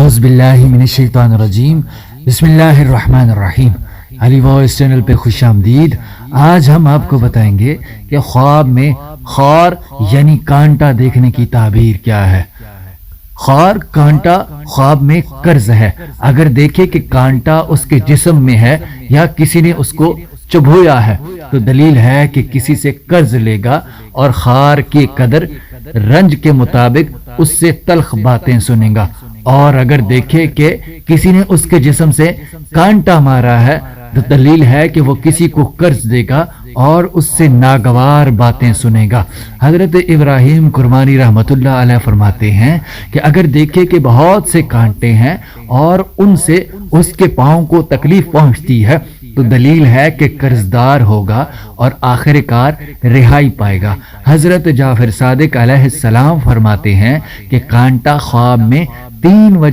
اعوذ باللہ من الشیطان الرجیم بسم اللہ الرحمن الرحیم۔ علی وائس چینل پہ خوش آمدید۔ آج ہم آپ کو بتائیں گے کہ خواب میں خار یعنی کانٹا دیکھنے کی تعبیر کیا ہے۔ خار کانٹا خواب میں قرض ہے۔ اگر دیکھے کہ کانٹا اس کے جسم میں ہے یا کسی نے اس کو چبھویا ہے تو دلیل ہے کہ کسی سے قرض لے گا اور خار کی قدر رنج کے مطابق اس سے تلخ باتیں سنے گا۔ اور اگر دیکھے کہ کسی نے اس کے جسم سے کانٹا مارا ہے تو دلیل ہے کہ وہ کسی کو قرض دے گا اور اس سے ناگوار باتیں سنے گا۔ حضرت ابراہیم کرمانی رحمت اللہ علیہ فرماتے ہیں کہ اگر دیکھے کہ بہت سے کانٹے ہیں اور ان سے اس کے پاؤں کو تکلیف پہنچتی ہے تو دلیل ہے کہ قرضدار ہوگا اور آخر کار رہائی پائے گا۔ حضرت جعفر صادق علیہ السلام فرماتے ہیں کہ کانٹا خواب میں 3 وجہ